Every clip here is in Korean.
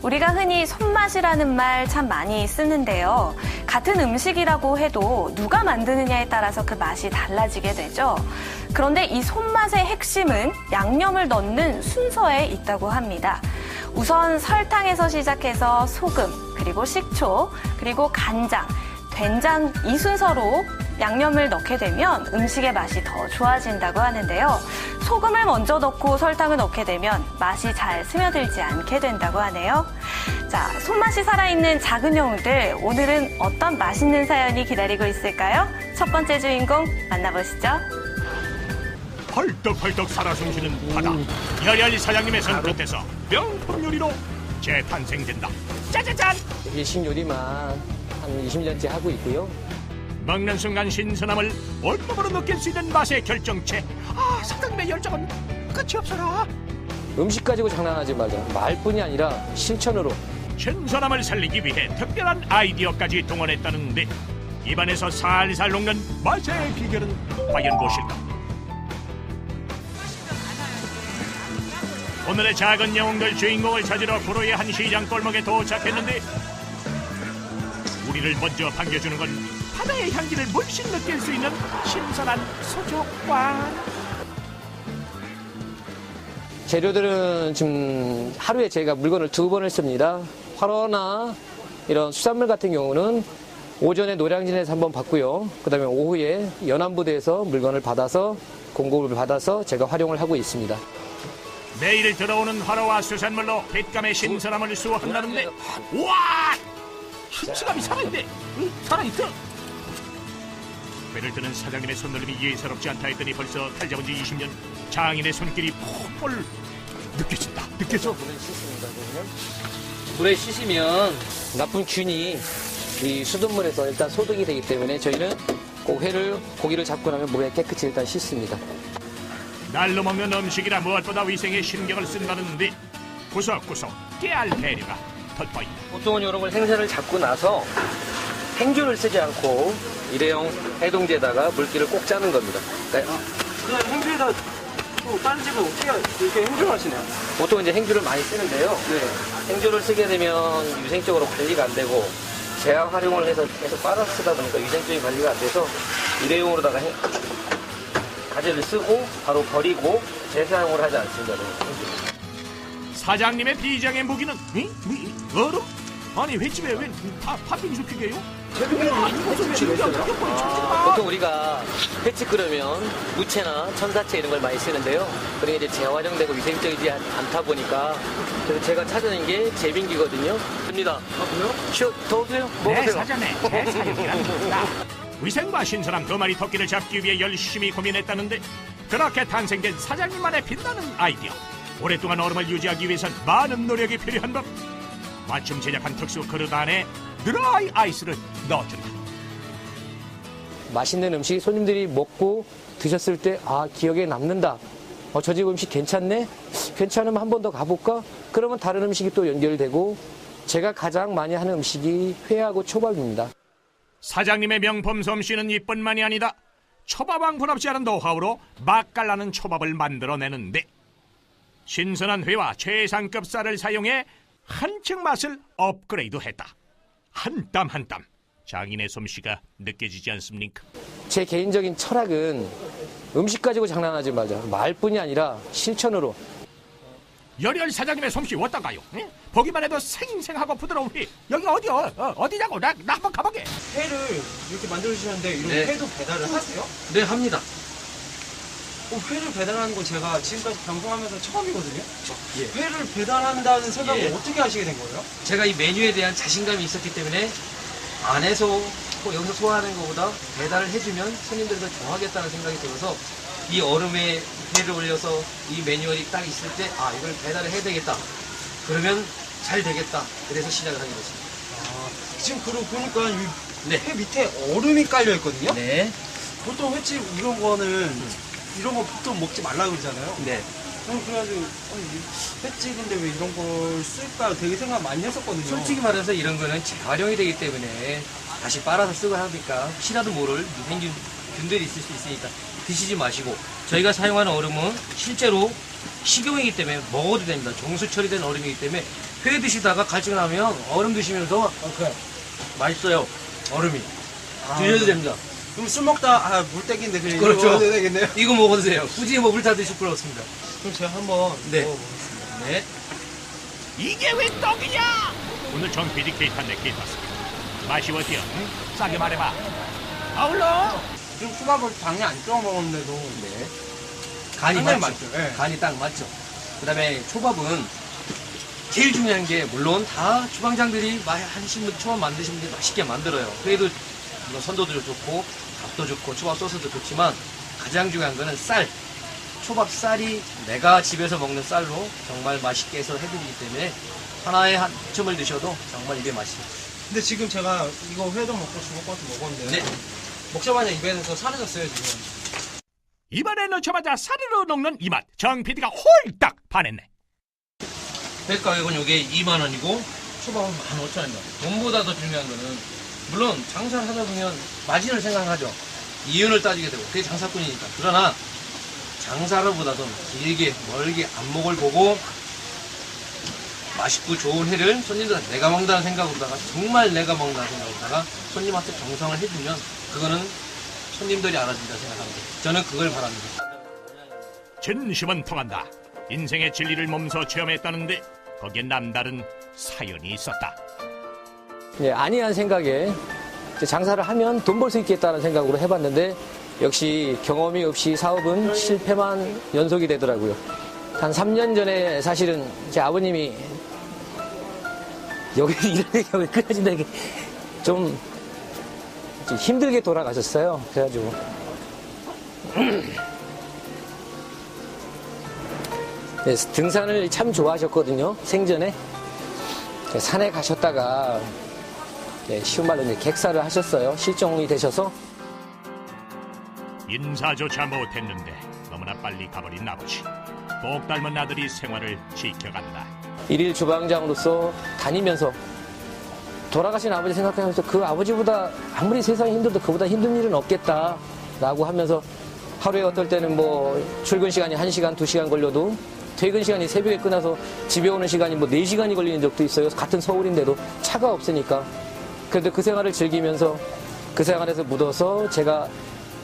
우리가 흔히 손맛이라는 말 참 많이 쓰는데요. 같은 음식이라고 해도 누가 만드느냐에 따라서 그 맛이 달라지게 되죠. 그런데 이 손맛의 핵심은 양념을 넣는 순서에 있다고 합니다. 우선 설탕에서 시작해서 소금, 그리고 식초, 그리고 간장, 된장 이 순서로 양념을 넣게 되면 음식의 맛이 더 좋아진다고 하는데요. 소금을 먼저 넣고 설탕을 넣게 되면 맛이 잘 스며들지 않게 된다고 하네요. 자, 손맛이 살아있는 작은 영웅들, 오늘은 어떤 맛있는 사연이 기다리고 있을까요? 첫 번째 주인공 만나보시죠. 펄떡펄떡 살아 숨쉬는 바다. 열혈 사장님의 손 끝에서 명품 요리로 재탄생된다. 짜자잔! 일식 요리만 한 20년째 하고 있고요. 먹는 순간 신선함을 온몸으로 느낄 수 있는 맛의 결정체. 아, 사장님의 열정은 끝이 없어라. 음식 가지고 장난하지 말자. 말뿐이 아니라 실천으로. 신선함을 살리기 위해 특별한 아이디어까지 동원했다는데 입안에서 살살 녹는 맛의 비결은 과연 무엇일까? 오늘의 작은 영웅들 주인공을 찾으러 구로의 한 시장 골목에 도착했는데 우리를 먼저 반겨주는 건 바다의 향기를 물씬 느낄 수 있는 신선한 수족관. 재료들은 지금 하루에 제가 물건을 2번을 씁니다. 화로나 이런 수산물 같은 경우는 오전에 노량진에서 한번 받고요. 그 다음에 오후에 연안부대에서 물건을 받아서 공급을 받아서 제가 활용을 하고 있습니다. 매일 들어오는 화로와 수산물로 횟감의 신선함을 수확한다는데 우와! 신선함이 살아있네. 살아있어. 회를 드는 사장님의 손놀림이 예사롭지 않다 했더니 벌써 탈잡은 지 20년. 장인의 손길이 폴폴 느껴진다. 느껴져. 물에 씻으면 나쁜 균이 이 수돗물에서 일단 소독이 되기 때문에 저희는 꼭 고기를 잡고 나면 물에 깨끗이 일단 씻습니다. 날로 먹는 음식이라 무엇보다 위생에 신경을 쓴다는데 구석구석 깨알 배려가 돋보인다. 보통은 이런 걸 생선을 잡고 나서 행주를 쓰지 않고 일회용 해동제에다가 물기를 꼭 짜는 겁니다. 그러니까 그냥 행주에다 또 다른 집은 어떻게 이렇게 행주를 하시나요? 보통 이제 행주를 많이 쓰는데요. 네. 행주를 쓰게 되면 위생적으로 관리가 안 되고 재활 활용을 해서 계속 빨아서 쓰다 보니까 위생적인 관리가 안 돼서 일회용으로다가 가재를 쓰고 바로 버리고 재사용을 하지 않습니다. 사장님의 비장의 무기는 얼음? 아니 횟집에 왜 팥빙수 튀겨요? 보통 우리가 횟집 끓으면 무채나 천사채 이런 걸 많이 쓰는데요. 그게 이제 재활용되고 위생적이지 않다 보니까 그래서 제가 찾아낸 게 제빙기거든요. 됩니다. 아, 그래요? 더 오세요? 네, 먹으세요. 사장님. 재사용이랍니다. 위생과 신선한 두 마리 토끼를 잡기 위해 열심히 고민했다는데 그렇게 탄생된 사장님만의 빛나는 아이디어. 오랫동안 얼음을 유지하기 위해선 많은 노력이 필요한 법. 맞춤 제작한 특수 그릇 안에 드라이 아이스를 넣어준다. 맛있는 음식 손님들이 먹고 드셨을 때 기억에 남는다. 저 집 음식 괜찮네? 괜찮으면 한 번 더 가볼까? 그러면 다른 음식이 또 연결되고 제가 가장 많이 하는 음식이 회하고 초밥입니다. 사장님의 명품 솜씨는 이뿐만이 아니다. 초밥왕 분업지 않은 노하우로 맛깔나는 초밥을 만들어내는데 신선한 회와 최상급 쌀을 사용해 한층 맛을 업그레이드했다. 한 땀 한 땀 장인의 솜씨가 느껴지지 않습니까? 제 개인적인 철학은 음식 가지고 장난하지 말자. 말뿐이 아니라 실천으로. 열혈 사장님의 솜씨 어떤가요? 예? 보기만 해도 생생하고 부드러운 회. 여기 어디냐고 나 한번 가보게. 회를 이렇게 만들어주시는데 이런 네. 회도 배달을 하세요? 네, 합니다. 회를 배달하는 건 제가 지금까지 방송하면서 처음이거든요? 회를 배달한다는 생각을 예. 어떻게 하시게 된 거예요? 제가 이 메뉴에 대한 자신감이 있었기 때문에 안에서 여기서 소화하는 것보다 배달을 해주면 손님들이 더 좋아하겠다는 생각이 들어서 이 얼음에 회를 올려서 이 매뉴얼이 딱 있을 때 이걸 배달을 해야 되겠다. 그러면 잘 되겠다. 그래서 시작을 하게 됐습니다. 지금 보니까 네. 회 밑에 얼음이 깔려 있거든요? 네. 보통 횟집 이런 거는 이런 거 보통 먹지 말라 그러잖아요. 네. 저는 그래가지고 횟집인데 왜 이런 걸 쓸까 되게 생각 많이 했었거든요. 솔직히 말해서 이런 거는 재활용이 되기 때문에 다시 빨아서 쓰고 하니까 혹시라도 모를 미생균들이 있을 수 있으니까 드시지 마시고 저희가 사용하는 얼음은 실제로 식용이기 때문에 먹어도 됩니다. 정수 처리된 얼음이기 때문에 회 드시다가 갈증 나면 얼음 드시면서 맛있어요. 얼음이. 드셔도 됩니다. 그럼 술 먹다 물떼기인데 그냥 그렇죠. 이거 먹어도 되겠네요. 이거 먹어도 돼요. 굳이 뭐 물 다 드실 필요 없습니다. 그럼 제가 한번 네. 먹어보겠습니다. 네. 이게 왜 떡이냐? 오늘 정 PD 케이탄네 케이탔어. 맛이 어때요? 응? 싸게 말해봐. 아울러. 지금 초밥을 당에 안 찍어 먹었는데도 네. 간이 상당히 맞죠? 맞죠? 네. 간이 딱 맞죠? 그 다음에 초밥은 제일 중요한 게 물론 다 주방장들이 하신 분, 초밥 만드신 분들이 맛있게 만들어요. 그래도 물론 선도도 좋고 밥도 좋고 초밥 소스도 좋지만 가장 중요한 거는 쌀. 초밥 쌀이 내가 집에서 먹는 쌀로 정말 맛있게 해서 해드리기 때문에 하나에 한 줌을 드셔도 정말 입에 맛있어요. 근데 지금 제가 이거 회도 먹고 주먹밥도 먹었는데 네. 먹자마자 입에서 사라졌어요 지금. 입안에 넣자마자 사르르 녹는 이 맛. 정 PD가 홀딱 반했네. 회 가격은 이게 2만원이고 초밥은 15,000원입니다. 돈보다 더 중요한 거는 물론 장사를 하다 보면 마진을 생각하죠. 이윤을 따지게 되고 그게 장사꾼이니까. 그러나 장사로보다도 길게 멀게 안목을 보고 맛있고 좋은 회를 손님들한테 내가 먹는다는 생각으로다가 정말 내가 먹는다는 생각으로다가 손님한테 정성을 해주면 그거는 손님들이 알아준다 생각합니다. 저는 그걸 바랍니다. 진심은 통한다. 인생의 진리를 몸소 체험했다는데 거기에 남다른 사연이 있었다. 예, 아니한 생각에 이제 장사를 하면 돈 벌 수 있겠다는 생각으로 해봤는데 역시 경험이 없이 사업은 실패만 연속이 되더라고요. 한 3년 전에 사실은 제 아버님이 여기 이런 얘기가 왜 끊어진다 이게 좀 힘들게 돌아가셨어요. 그래가지고 네, 등산을 참 좋아하셨거든요. 생전에 산에 가셨다가 쉬운 말로 이제 객사를 하셨어요. 실종이 되셔서. 인사조차 못했는데 너무나 빨리 가버린 아버지. 똑 닮은 아들이 생활을 지켜간다. 일일 주방장으로서 다니면서 돌아가신 아버지 생각하면서 그 아버지보다 아무리 세상이 힘들어도 그보다 힘든 일은 없겠다라고 하면서 하루에 어떨 때는 뭐 출근 시간이 1시간, 2시간 걸려도 퇴근 시간이 새벽에 끝나서 집에 오는 시간이 뭐 4시간이 걸리는 적도 있어요. 같은 서울인데도 차가 없으니까. 그래도 그 생활을 즐기면서 그 생활에서 묻어서 제가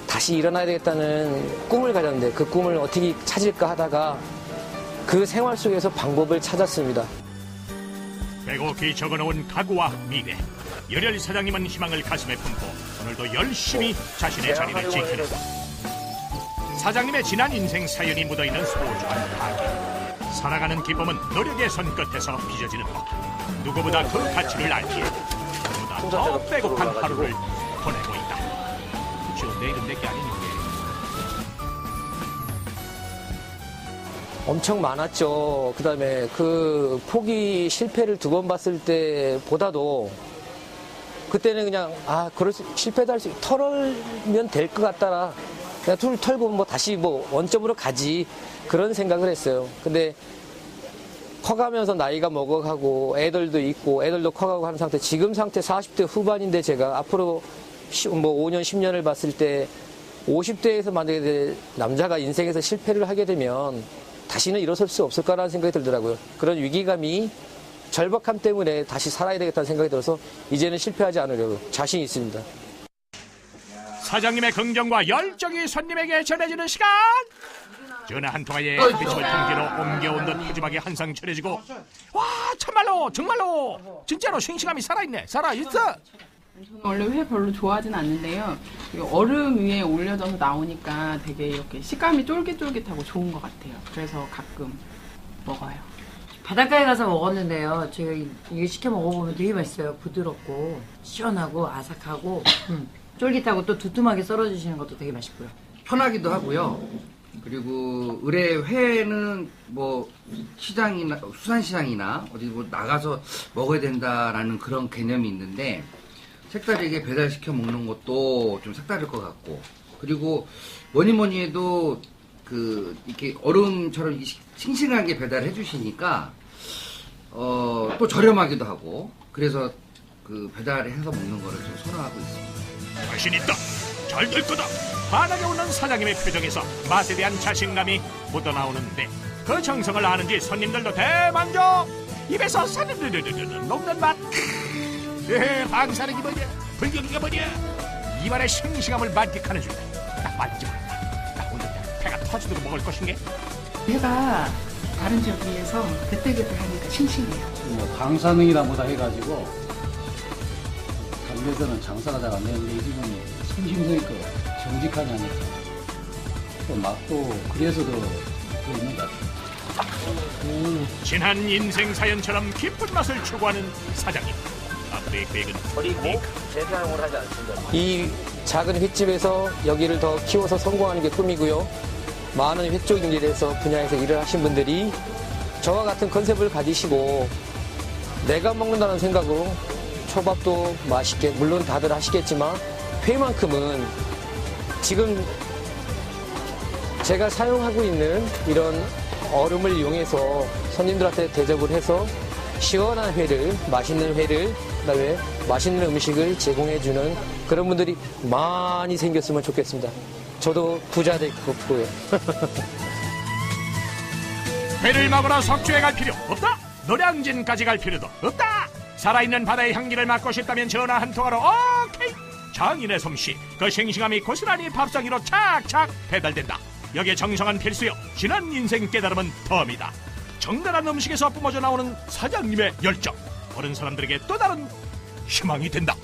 다시 일어나야 되겠다는 꿈을 가졌는데 그 꿈을 어떻게 찾을까 하다가 그 생활 속에서 방법을 찾았습니다. 빼곡히 적어놓은 각오와 미래. 열혈 사장님은 희망을 가슴에 품고 오늘도 열심히 자신의 자리를 지키는다. 사장님의 지난 인생 사연이 묻어있는 소중한 가게. 살아가는 기쁨은 노력의 손끝에서 빚어지는 법. 누구보다 그 가치를 알기에 누구보다 더 빼곡한 하루를 보내고 있다. 쉬운 내일은 내게 아닌 게 엄청 많았죠. 그 다음에 그 포기 실패를 2번 봤을 때보다도 그때는 그냥 실패도 할 수 털면 될 것 같더라. 그냥 툴 털고 뭐 다시 뭐 원점으로 가지 그런 생각을 했어요. 근데 커가면서 나이가 먹어가고 애들도 있고 애들도 커가고 하는 상태, 지금 상태 40대 후반인데 제가 앞으로 뭐 5년 10년을 봤을 때 50대에서 만약에 남자가 인생에서 실패를 하게 되면 다시는 일어설 수 없을 거라는 생각이 들더라고요. 그런 위기감이 절박함 때문에 다시 살아야 되겠다는 생각이 들어서 이제는 실패하지 않으려고 자신 있습니다. 사장님의 긍정과 열정이 손님에게 전해지는 시간. 전화 한 통화에 비침을 통째로 옮겨온 듯 푸짐하게 한 상 차려지고, 와 참말로 정말로 진짜로 싱싱함이 살아있네. 살아있어. 저는 원래 회 별로 좋아하진 않는데요. 얼음 위에 올려져서 나오니까 되게 이렇게 식감이 쫄깃쫄깃하고 좋은 것 같아요. 그래서 가끔 먹어요. 바닷가에 가서 먹었는데요. 제가 이게 시켜 먹어보면 되게 맛있어요. 부드럽고 시원하고 아삭하고 쫄깃하고 또 두툼하게 썰어주시는 것도 되게 맛있고요. 편하기도 하고요. 그리고 의뢰 회는 뭐 시장이나 수산시장이나 어디 뭐 나가서 먹어야 된다라는 그런 개념이 있는데 색다르게 배달시켜 먹는 것도 좀 색다를 것 같고, 그리고 뭐니 해도 그 이렇게 얼음처럼 싱싱하게 배달해 주시니까 또 저렴하기도 하고, 그래서 그 배달해서 먹는 거를 좀 선호하고 있습니다. 자신 있다. 잘 될 거다. 환하게 웃는 사장님의 표정에서 맛에 대한 자신감이 묻어나오는데 그 정성을 아는지 손님들도 대만족. 입에서 사르르르르 녹는 맛. 방사능이 뭐냐, 불경기가 뭐냐, 입안의 싱싱함을 만끽하는 중에 딱 만지면 딱 오늘 배가 터지도록 먹을 것인게. 회가 다른 지역에 비해서 그때그때 하니까 싱싱해요. 뭐 방사능이라 뭐다 해가지고 담배들은 장사가 잘 안 되는데 이 집은 성심성 있고 정직하게 하니까 또 맛도 그래서 더 있는 것 같아요. 진한 인생 사연처럼 깊은 맛을 추구하는 사장님. 앞으로의 계획은 버리고 재사용을 하지 않습니다. 이 작은 횟집에서 여기를 더 키워서 성공하는 게 꿈이고요. 많은 횟쪽 일에서 분야에서 일을 하신 분들이 저와 같은 컨셉을 가지시고 내가 먹는다는 생각으로 초밥도 맛있게, 물론 다들 하시겠지만 회만큼은 지금 제가 사용하고 있는 이런 얼음을 이용해서 손님들한테 대접을 해서 시원한 회를, 맛있는 회를, 그다음에 맛있는 음식을 제공해주는 그런 분들이 많이 생겼으면 좋겠습니다. 저도 부자 될 것 같고요. 회를 먹으러 석주에 갈 필요 없다. 노량진까지 갈 필요도 없다. 살아있는 바다의 향기를 맡고 싶다면 전화 한 통화로 오케이. 장인의 솜씨, 그 싱싱함이 고스란히 밥상위로 착착 배달된다. 여기에 정성한 필수요, 진한 인생 깨달음은 덤이다. 정갈한 음식에서 뿜어져 나오는 사장님의 열정, 어른 사람들에게 또 다른 희망이 된다.